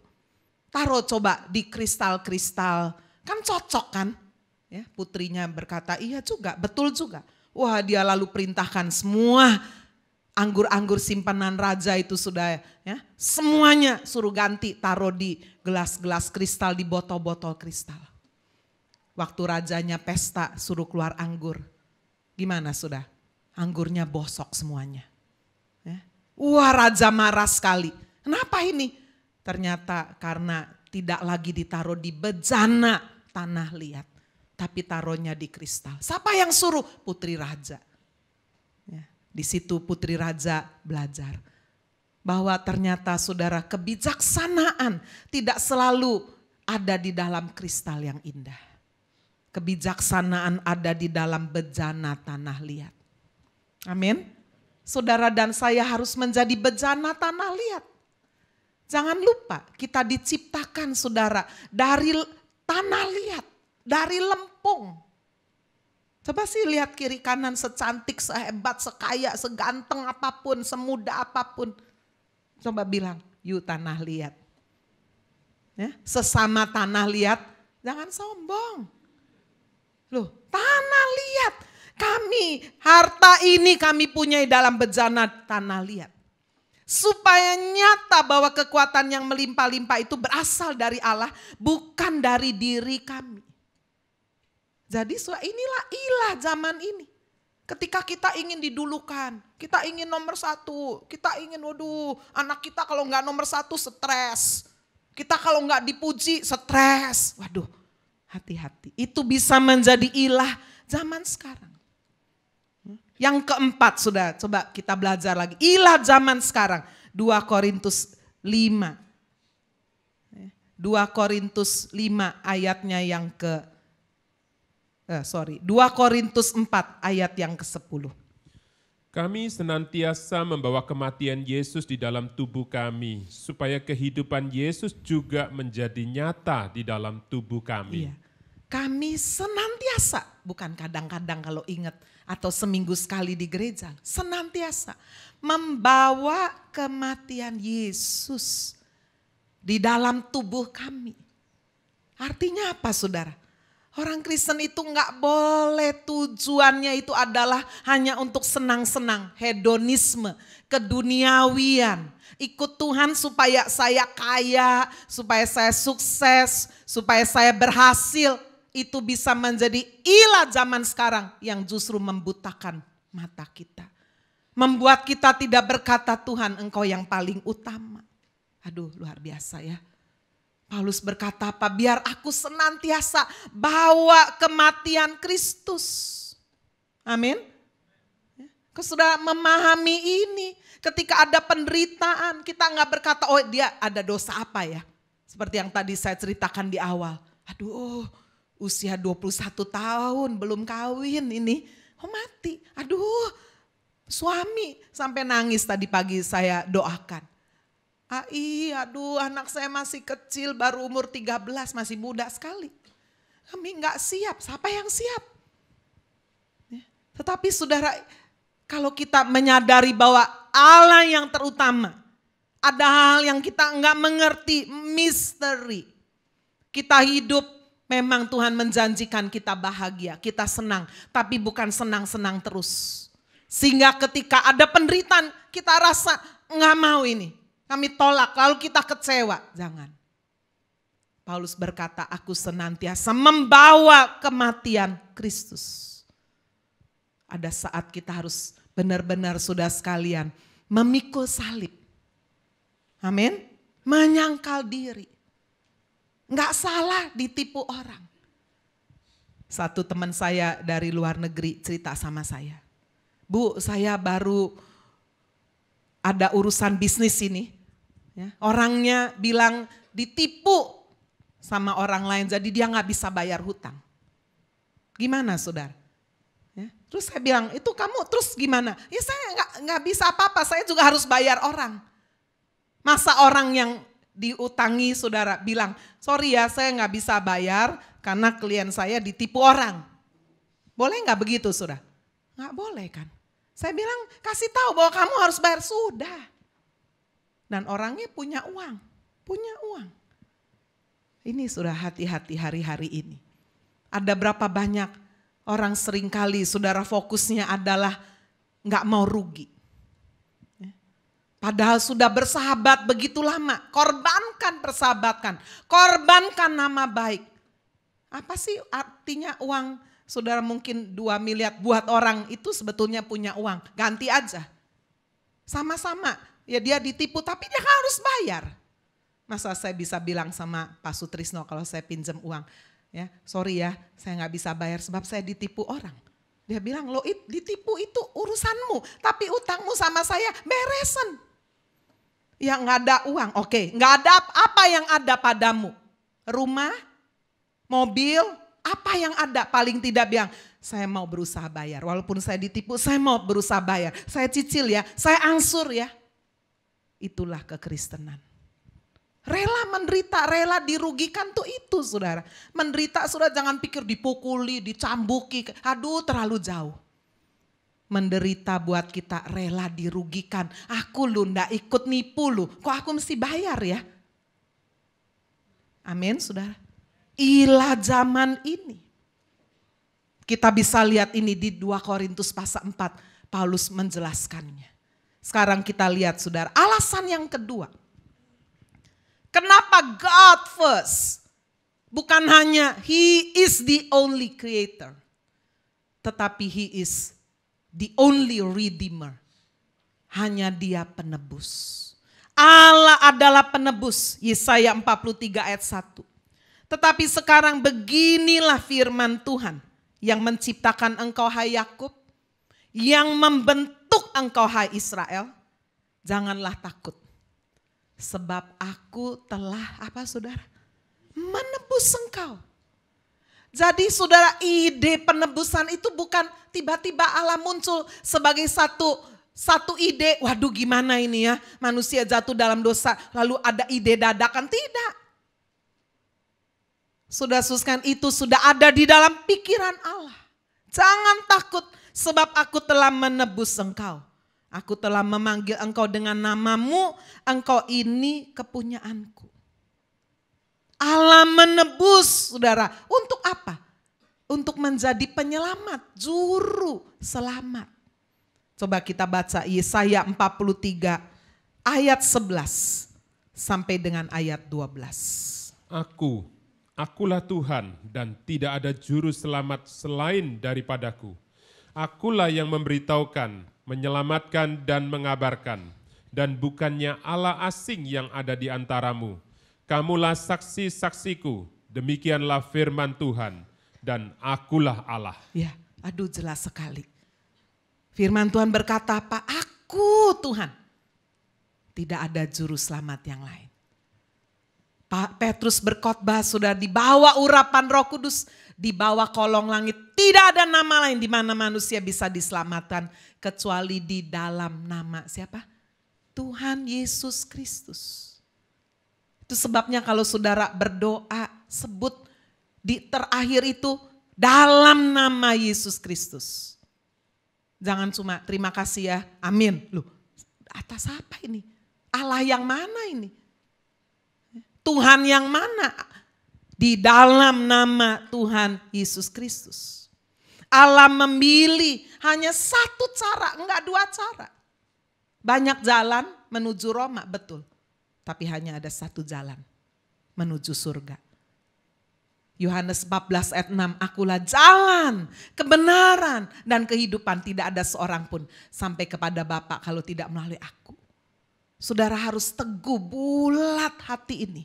Taruh coba di kristal-kristal, kan cocok kan? Ya, putrinya berkata, iya juga, betul juga. Wah, dia lalu perintahkan semua anggur-anggur simpanan raja itu sudah ya, semuanya suruh ganti, taruh di gelas-gelas kristal, di botol-botol kristal. Waktu rajanya pesta suruh keluar anggur. Gimana sudah? Anggurnya bosok semuanya. Ya. Wah, raja marah sekali. Kenapa ini? Ternyata karena tidak lagi ditaruh di bejana tanah liat, tapi taruhnya di kristal. Siapa yang suruh? Putri raja. Ya, di situ putri raja belajar bahwa ternyata saudara kebijaksanaan tidak selalu ada di dalam kristal yang indah. Kebijaksanaan ada di dalam bejana tanah liat. Amin. Saudara dan saya harus menjadi bejana tanah liat. Jangan lupa kita diciptakan saudara dari tanah liat, dari lempung. Coba sih lihat kiri kanan secantik, sehebat, sekaya, seganteng apapun, semuda apapun. Coba bilang, yuk tanah liat. Ya, sesama tanah liat, jangan sombong. Loh, tanah liat, kami harta ini kami punyai dalam bejana tanah liat. Supaya nyata bahwa kekuatan yang melimpah-limpah itu berasal dari Allah, bukan dari diri kami. Jadi inilah ilah zaman ini. Ketika kita ingin didulukan, kita ingin nomor satu, kita ingin anak kita kalau nggak nomor satu stres. Kita kalau nggak dipuji stres. Waduh, hati-hati. Itu bisa menjadi ilah zaman sekarang. Yang keempat sudah, coba kita belajar lagi. Ilah zaman sekarang, 2 Korintus 5. 2 Korintus 5 ayatnya yang 2 Korintus 4 ayat yang ke-10. Kami senantiasa membawa kematian Yesus di dalam tubuh kami, supaya kehidupan Yesus juga menjadi nyata di dalam tubuh kami. Iya. Kami senantiasa, bukan kadang-kadang kalau ingat atau seminggu sekali di gereja, senantiasa membawa kematian Yesus di dalam tubuh kami. Artinya apa saudara? Orang Kristen itu nggak boleh tujuannya itu adalah hanya untuk senang-senang, hedonisme, keduniawian. Ikut Tuhan supaya saya kaya, supaya saya sukses, supaya saya berhasil. Itu bisa menjadi ilah zaman sekarang yang justru membutakan mata kita. Membuat kita tidak berkata, Tuhan engkau yang paling utama. Aduh luar biasa ya. Paulus berkata apa? Biar aku senantiasa bawa kematian Kristus. Amin. Kau sudah memahami ini. Ketika ada penderitaan kita nggak berkata, oh dia ada dosa apa ya. Seperti yang tadi saya ceritakan di awal. Aduh usia 21 tahun belum kawin ini. Oh mati. Aduh suami sampai nangis tadi pagi saya doakan. Aduh anak saya masih kecil, baru umur 13, masih muda sekali. Kami nggak siap, siapa yang siap? Ya. Tetapi saudara, kalau kita menyadari bahwa Allah yang terutama, ada hal yang kita nggak mengerti, misteri. Kita hidup, memang Tuhan menjanjikan kita bahagia, kita senang, tapi bukan senang-senang terus. Sehingga ketika ada penderitaan, kita rasa nggak mau ini, kami tolak, lalu kita kecewa. Jangan. Paulus berkata, aku senantiasa membawa kematian Kristus. Ada saat kita harus benar-benar saudara sekalian memikul salib. Amin. Menyangkal diri. Nggak salah ditipu orang. Satu teman saya dari luar negeri cerita sama saya. Bu, saya baru ada urusan bisnis ini. Ya, orangnya bilang ditipu sama orang lain, jadi dia nggak bisa bayar hutang. Gimana saudara? Ya, terus saya bilang, itu kamu terus gimana? Ya saya nggak bisa apa-apa, saya juga harus bayar orang. Masa orang yang diutangi saudara bilang, sorry ya saya nggak bisa bayar karena klien saya ditipu orang. Boleh nggak begitu saudara? Nggak boleh kan? Saya bilang kasih tahu bahwa kamu harus bayar, sudah. Dan orangnya punya uang, Ini sudah hati-hati hari-hari ini. Ada berapa banyak orang seringkali saudara fokusnya adalah nggak mau rugi. Padahal sudah bersahabat begitu lama, korbankan persahabatan, korbankan nama baik. Apa sih artinya uang? Saudara mungkin 2 miliar buat orang itu sebetulnya punya uang, ganti aja. Sama-sama, ya dia ditipu tapi dia harus bayar. Masa saya bisa bilang sama Pak Sutrisno kalau saya pinjam uang, ya sorry ya saya nggak bisa bayar sebab saya ditipu orang. Dia bilang lo ditipu itu urusanmu, tapi utangmu sama saya beresan. Ya nggak ada uang, oke, nggak ada apa yang ada padamu, rumah, mobil, apa yang ada, paling tidak bilang saya mau berusaha bayar, walaupun saya ditipu saya mau berusaha bayar, saya cicil ya, saya angsur ya. Itulah kekristenan. Rela menderita, rela dirugikan tuh itu saudara. Menderita saudara jangan pikir dipukuli, dicambuki, aduh terlalu jauh. Menderita buat kita rela dirugikan. Aku lu ndak ikut nipu lu, kok aku mesti bayar ya? Amin saudara. Ilah zaman ini. Kita bisa lihat ini di 2 Korintus pasal 4, Paulus menjelaskannya. Sekarang kita lihat saudara, alasan yang kedua. Kenapa God first? Bukan hanya He is the only creator. Tetapi He is the only redeemer. Hanya Dia penebus. Allah adalah penebus. Yesaya 43 ayat 1. Tetapi sekarang beginilah firman Tuhan yang menciptakan engkau hai Yakub, yang membentuk engkau hai Israel. Janganlah takut. Sebab aku telah apa saudara? Menebus engkau. Jadi saudara, ide penebusan itu bukan tiba-tiba Allah muncul sebagai satu ide. Waduh gimana ini ya, manusia jatuh dalam dosa lalu ada ide dadakan. Tidak. Sudah suskan itu sudah ada di dalam pikiran Allah. Jangan takut sebab aku telah menebus engkau. Aku telah memanggil engkau dengan namamu, engkau ini kepunyaanku. Allah menebus saudara, untuk apa? Untuk menjadi penyelamat, juru selamat. Coba kita baca Yesaya 43 ayat 11 sampai dengan ayat 12. Akulah Tuhan dan tidak ada juru selamat selain daripadaku. Akulah yang memberitahukan, menyelamatkan dan mengabarkan, dan bukannya Allah asing yang ada di antaramu. Kamulah saksi-saksiku, demikianlah firman Tuhan, dan akulah Allah. Ya, aduh jelas sekali. Firman Tuhan berkata apa? Aku Tuhan. Tidak ada juru selamat yang lain. Pak Petrus berkhotbah sudah dibawa urapan Roh Kudus, dibawa kolong langit. Tidak ada nama lain di mana manusia bisa diselamatkan kecuali di dalam nama siapa? Tuhan Yesus Kristus. Itu sebabnya kalau saudara berdoa, sebut di terakhir itu dalam nama Yesus Kristus. Jangan cuma terima kasih ya, amin. Loh, atas apa ini? Allah yang mana ini? Tuhan yang mana? Di dalam nama Tuhan Yesus Kristus. Allah memilih hanya satu cara, enggak dua cara. Banyak jalan menuju Roma, betul. Tapi hanya ada satu jalan menuju surga. Yohanes 14 ayat 6, akulah jalan, kebenaran, dan kehidupan. Tidak ada seorang pun sampai kepada Bapa kalau tidak melalui aku. Saudara harus teguh, bulat hati ini.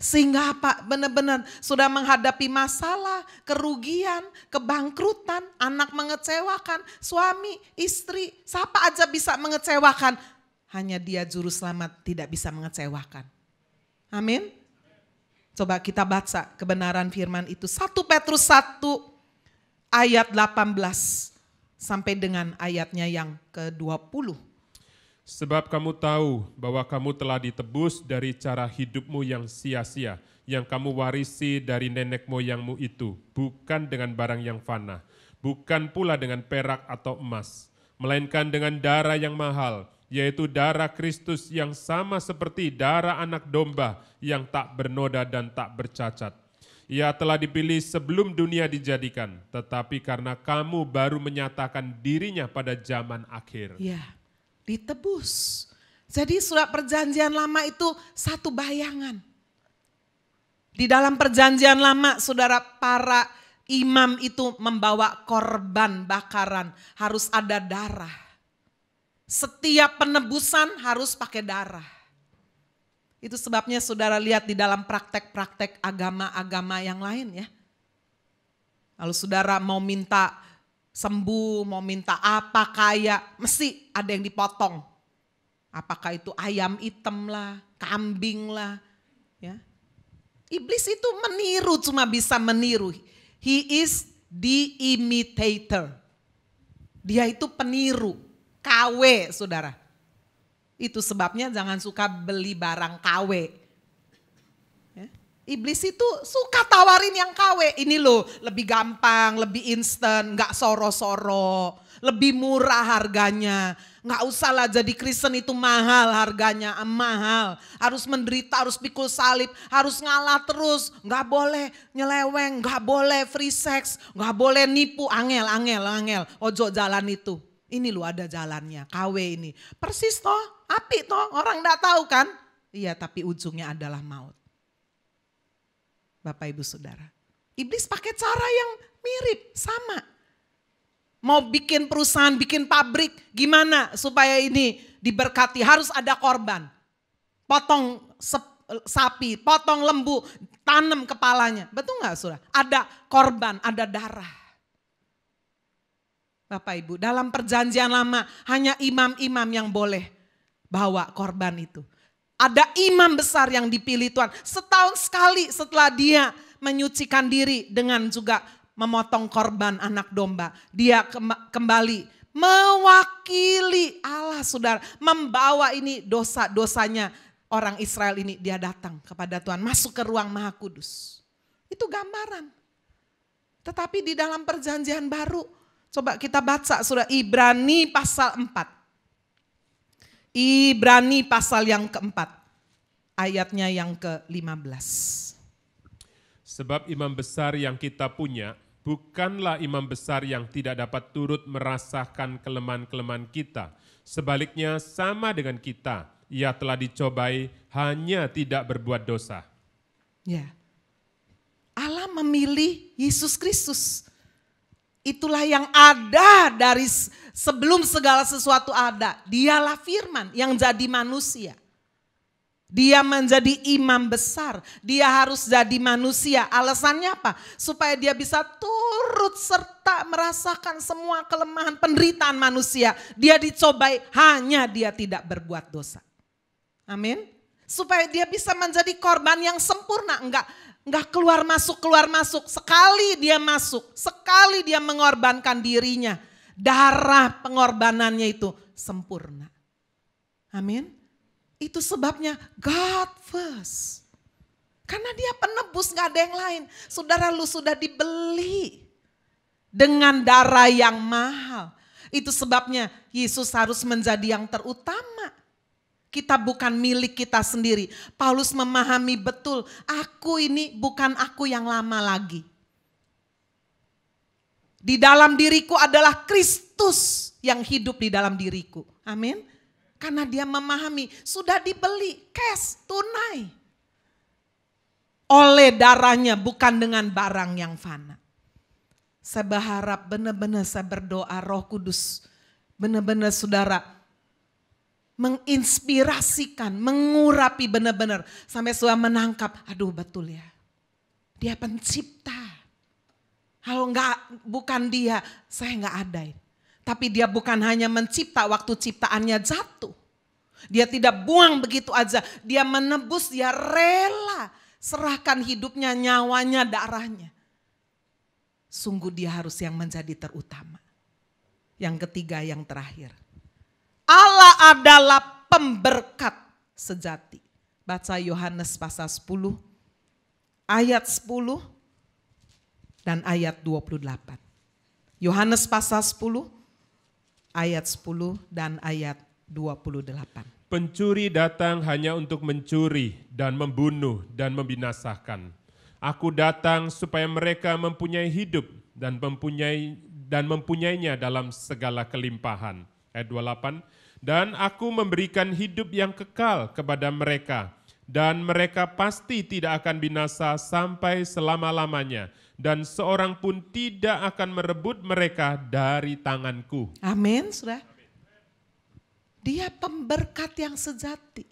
Sehingga apa? Benar-benar sudah menghadapi masalah, kerugian, kebangkrutan, anak mengecewakan, suami, istri, siapa aja bisa mengecewakan. Hanya Dia juru selamat tidak bisa mengecewakan. Amin. Coba kita baca kebenaran firman itu. 1 Petrus 1 ayat 18 sampai dengan ayatnya yang ke-20. Sebab kamu tahu bahwa kamu telah ditebus dari cara hidupmu yang sia-sia, yang kamu warisi dari nenek moyangmu itu, bukan dengan barang yang fana, bukan pula dengan perak atau emas, melainkan dengan darah yang mahal, yaitu darah Kristus yang sama seperti darah anak domba yang tak bernoda dan tak bercacat. Ia telah dipilih sebelum dunia dijadikan, tetapi karena kamu baru menyatakan dirinya pada zaman akhir. Ya, ditebus. Jadi surat perjanjian lama itu satu bayangan. Di dalam perjanjian lama, saudara, para imam itu membawa korban bakaran, harus ada darah. Setiap penebusan harus pakai darah. Itu sebabnya saudara lihat di dalam praktek-praktek agama-agama yang lain ya. Kalau saudara mau minta sembuh, mau minta apa kaya, mesti ada yang dipotong. Apakah itu ayam hitam lah, kambing lah. Ya. Iblis itu meniru, cuma bisa meniru. He is the imitator. Dia itu peniru, KW saudara. Itu sebabnya jangan suka beli barang KW. Ya. Iblis itu suka tawarin yang KW. Ini loh lebih gampang, lebih instan, gak soro-soro. Lebih murah harganya. Gak usah lah jadi Kristen itu mahal harganya, mahal. Harus menderita, harus pikul salib, harus ngalah terus. Gak boleh nyeleweng, gak boleh free sex, gak boleh nipu, angel. Ojo jalan itu. Ini loh ada jalannya, KW ini. Persis toh, api toh, orang gak tahu kan? Iya, tapi ujungnya adalah maut. Bapak Ibu Saudara. Iblis pakai cara yang mirip, sama. Mau bikin perusahaan, bikin pabrik, gimana supaya ini diberkati? Harus ada korban. Potong sapi, potong lembu, tanam kepalanya. Betul gak saudara? Ada korban, ada darah. Bapak Ibu, dalam perjanjian lama hanya imam-imam yang boleh bawa korban itu. Ada imam besar yang dipilih Tuhan. Setahun sekali setelah dia menyucikan diri dengan juga memotong korban anak domba. Dia kembali mewakili Allah saudara. Membawa ini dosa-dosanya orang Israel ini. Dia datang kepada Tuhan, masuk ke ruang Maha Kudus. Itu gambaran. Tetapi di dalam perjanjian baru, coba kita baca surah Ibrani pasal 4. Ibrani pasal yang keempat, ayatnya yang ke-15. Sebab imam besar yang kita punya bukanlah imam besar yang tidak dapat turut merasakan kelemahan-kelemahan kita. Sebaliknya sama dengan kita, ia telah dicobai hanya tidak berbuat dosa. Ya, Allah memilih Yesus Kristus. Itulah yang ada dari sebelum segala sesuatu ada. Dialah firman yang jadi manusia. Dia menjadi imam besar. Dia harus jadi manusia. Alasannya apa? Supaya dia bisa turut serta merasakan semua kelemahan penderitaan manusia. Dia dicobai, hanya dia tidak berbuat dosa. Amin. Supaya dia bisa menjadi korban yang sempurna. Enggak keluar masuk. Sekali dia masuk, sekali dia mengorbankan dirinya. Darah pengorbanannya itu sempurna. Amin. Itu sebabnya God first. Karena dia penebus, gak ada yang lain. Saudara, lu sudah dibeli dengan darah yang mahal. Itu sebabnya Yesus harus menjadi yang terutama. Kita bukan milik kita sendiri. Paulus memahami betul, aku ini bukan aku yang lama lagi. Di dalam diriku adalah Kristus yang hidup di dalam diriku. Amin. Karena dia memahami, sudah dibeli cash, tunai. Oleh darahnya, bukan dengan barang yang fana. Saya berharap benar-benar saya berdoa Roh Kudus. Benar-benar saudara menginspirasikan, mengurapi benar-benar. Sampai saudara menangkap, aduh betul ya. Dia pencipta. Kalau bukan dia, saya enggak ada. Tapi dia bukan hanya mencipta waktu ciptaannya jatuh. Dia tidak buang begitu aja. Dia menebus, dia rela. Serahkan hidupnya, nyawanya, darahnya. Sungguh dia harus yang menjadi terutama. Yang ketiga, yang terakhir. Allah adalah pemberkat sejati. Baca Yohanes pasal 10, ayat 10 dan ayat 28. Yohanes pasal 10, ayat 10 dan ayat 28. Pencuri datang hanya untuk mencuri dan membunuh dan membinasakan. Aku datang supaya mereka mempunyai hidup dan mempunyainya dalam segala kelimpahan. Ayat 28. Dan aku memberikan hidup yang kekal kepada mereka. Dan mereka pasti tidak akan binasa sampai selama-lamanya. Dan seorang pun tidak akan merebut mereka dari tanganku. Amin, saudara. Dia pemberkat yang sejati.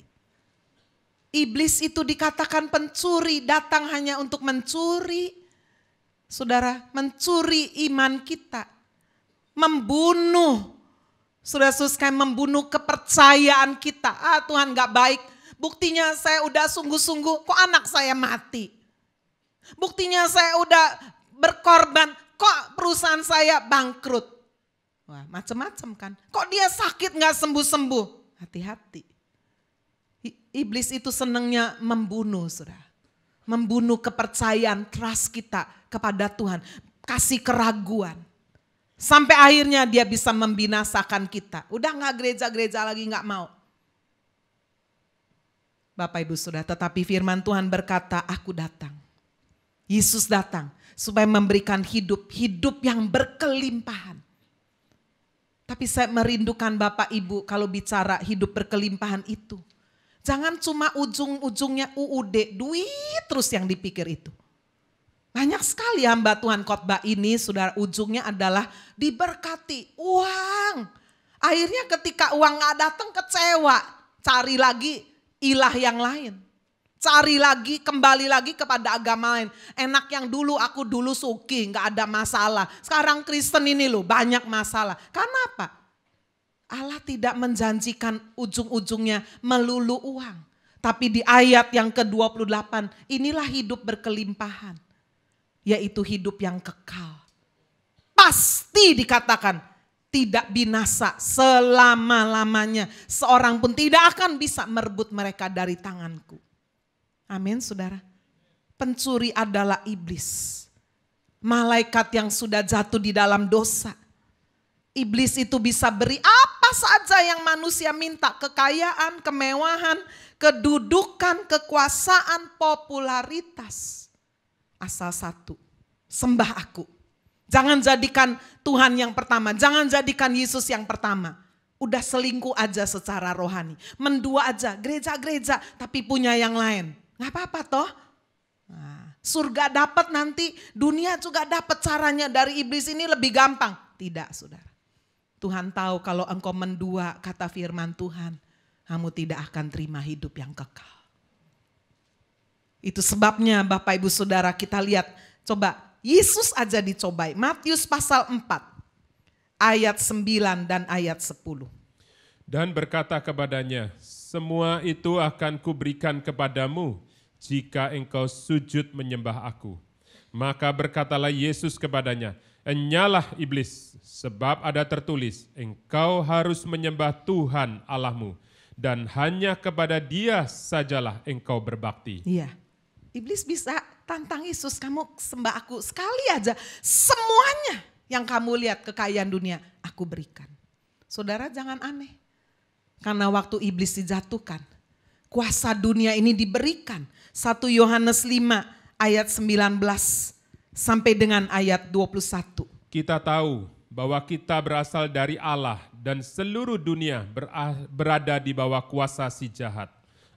Iblis itu dikatakan pencuri, datang hanya untuk mencuri. Saudara, mencuri iman kita. Membunuh. Saudara-saudara, membunuh kepercayaan kita. Tuhan gak baik. Buktinya saya udah sungguh-sungguh, kok anak saya mati. Buktinya saya udah berkorban, kok perusahaan saya bangkrut. Wah, macam-macam kan. Kok dia sakit gak sembuh-sembuh? Hati-hati. Iblis itu senangnya membunuh, saudara. Membunuh kepercayaan, trust kita kepada Tuhan. Kasih keraguan. Sampai akhirnya dia bisa membinasakan kita. Udah gak gereja-gereja lagi, gak mau. Bapak Ibu Saudara, tetapi firman Tuhan berkata, aku datang. Yesus datang supaya memberikan hidup yang berkelimpahan. Tapi saya merindukan Bapak Ibu kalau bicara hidup berkelimpahan itu. Jangan cuma ujung-ujungnya UUD, duit terus yang dipikir itu. Banyak sekali hamba Tuhan khotbah ini, saudara, ujungnya adalah diberkati uang. Akhirnya ketika uang gak datang kecewa, cari lagi ilah yang lain. Cari lagi, kembali lagi kepada agama lain. Enak yang dulu, aku dulu suki, gak ada masalah. Sekarang Kristen ini loh banyak masalah. Karena apa? Allah tidak menjanjikan ujung-ujungnya melulu uang. Tapi di ayat yang ke-28, inilah hidup berkelimpahan. Yaitu hidup yang kekal. Pasti dikatakan tidak binasa selama-lamanya. Seorang pun tidak akan bisa merebut mereka dari tanganku. Amin, saudara. Pencuri adalah iblis. Malaikat yang sudah jatuh di dalam dosa. Iblis itu bisa beri apa saja yang manusia minta. Kekayaan, kemewahan, kedudukan, kekuasaan, popularitas. Asal satu, sembah aku. Jangan jadikan Tuhan yang pertama. Jangan jadikan Yesus yang pertama. Udah selingkuh aja secara rohani. Mendua aja, gereja-gereja tapi punya yang lain. Gak apa-apa toh. Nah, surga dapat nanti, dunia juga dapat. Caranya dari iblis ini lebih gampang. Tidak, saudara. Tuhan tahu kalau engkau mendua, kata firman Tuhan, kamu tidak akan terima hidup yang kekal. Itu sebabnya Bapak Ibu Saudara, kita lihat, coba Yesus aja dicobai. Matius pasal 4 ayat 9 dan ayat 10. Dan berkata kepadanya, semua itu akan kuberikan kepadamu jika engkau sujud menyembah aku. Maka berkatalah Yesus kepadanya, enyalah iblis, sebab ada tertulis, engkau harus menyembah Tuhan Allahmu dan hanya kepada Dia sajalah engkau berbakti. Iya. Iblis bisa tantang Yesus, kamu sembah aku sekali aja. Semuanya yang kamu lihat kekayaan dunia, aku berikan. Saudara jangan aneh. Karena waktu iblis dijatuhkan, kuasa dunia ini diberikan. 1 Yohanes 5 ayat 19 sampai dengan ayat 21. Kita tahu bahwa kita berasal dari Allah dan seluruh dunia berada di bawah kuasa si jahat.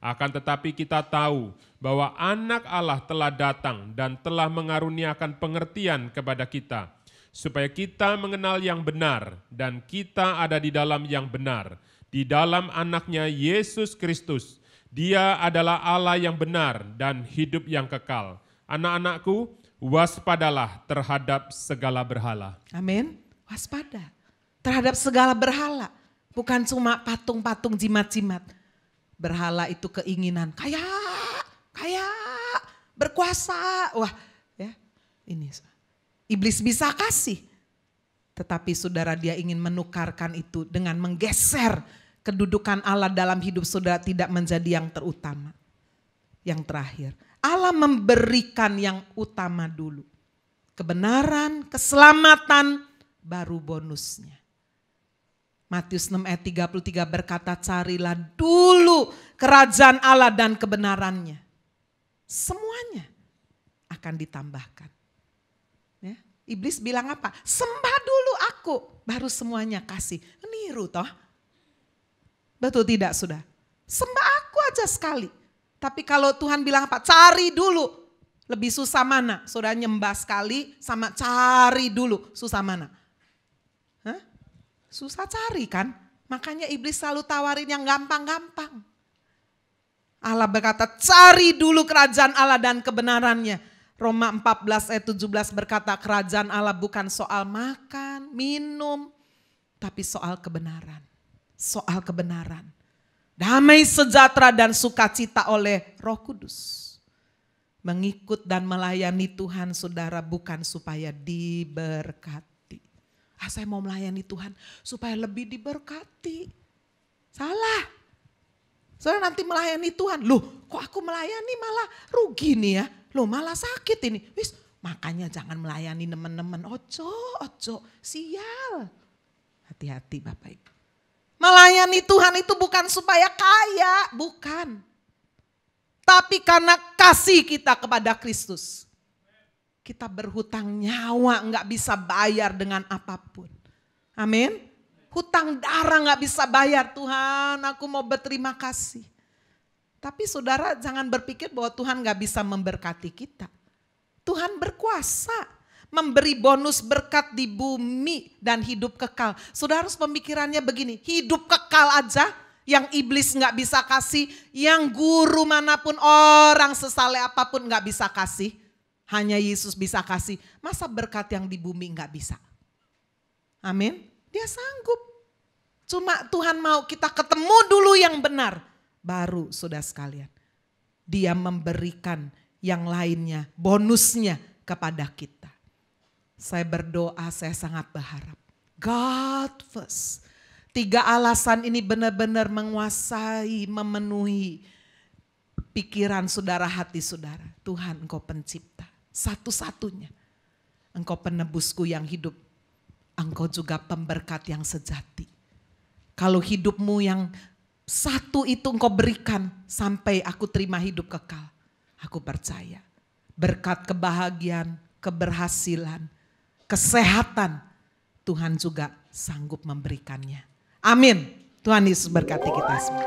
Akan tetapi kita tahu bahwa anak Allah telah datang dan telah mengaruniakan pengertian kepada kita, supaya kita mengenal yang benar dan kita ada di dalam yang benar, di dalam anaknya Yesus Kristus. Dia adalah Allah yang benar dan hidup yang kekal. Anak-anakku, waspadalah terhadap segala berhala. Amin. Waspada terhadap segala berhala. Bukan cuma patung-patung jimat-jimat. Berhala itu keinginan kaya, berkuasa. Wah, ya ini iblis bisa kasih. Tetapi saudara, dia ingin menukarkan itu dengan menggeser kedudukan Allah dalam hidup saudara tidak menjadi yang terutama. Yang terakhir, Allah memberikan yang utama dulu. Kebenaran, keselamatan, baru bonusnya. Matius 6 ayat 33 berkata, carilah dulu kerajaan Allah dan kebenarannya. Semuanya akan ditambahkan. Ya, iblis bilang apa? Sembah dulu aku, baru semuanya kasih. Niru toh. Betul tidak sudah? Sembah aku aja sekali. Tapi kalau Tuhan bilang apa? Cari dulu. Lebih susah mana? Saudara nyembah sekali sama cari dulu. Susah mana? Hah? Susah cari kan? Makanya iblis selalu tawarin yang gampang-gampang. Allah berkata cari dulu kerajaan Allah dan kebenarannya. Roma 14 ayat 17 berkata kerajaan Allah bukan soal makan, minum. Tapi soal kebenaran. Soal kebenaran. Damai sejahtera dan sukacita oleh Roh Kudus. Mengikut dan melayani Tuhan saudara bukan supaya diberkati. Saya mau melayani Tuhan supaya lebih diberkati. Salah. Saudara nanti melayani Tuhan. Loh kok aku melayani malah rugi nih ya. Loh malah sakit ini. Wis, makanya jangan melayani teman-teman. Ojo, sial. Hati-hati Bapak Ibu. Melayani Tuhan itu bukan supaya kaya, bukan. Tapi karena kasih kita kepada Kristus. Kita berhutang nyawa gak bisa bayar dengan apapun. Amin. Hutang darah gak bisa bayar. Tuhan aku mau berterima kasih. Tapi saudara jangan berpikir bahwa Tuhan gak bisa memberkati kita. Tuhan berkuasa. Memberi bonus berkat di bumi dan hidup kekal. Saudara harus pemikirannya begini, hidup kekal aja yang iblis gak bisa kasih, yang guru manapun orang sesaleh apapun gak bisa kasih. Hanya Yesus bisa kasih, masa berkat yang di bumi gak bisa? Amin, dia sanggup. Cuma Tuhan mau kita ketemu dulu yang benar. Baru saudara sekalian, dia memberikan yang lainnya, bonusnya kepada kita. Saya berdoa, saya sangat berharap. God first. 3 alasan ini benar-benar menguasai, memenuhi pikiran saudara, hati saudara. Tuhan engkau pencipta, satu-satunya. Engkau penebusku yang hidup. Engkau juga pemberkat yang sejati. Kalau hidupmu yang satu itu engkau berikan sampai aku terima hidup kekal. Aku percaya berkat kebahagiaan, keberhasilan, kesehatan, Tuhan juga sanggup memberikannya. Amin. Tuhan Yesus berkati kita semua.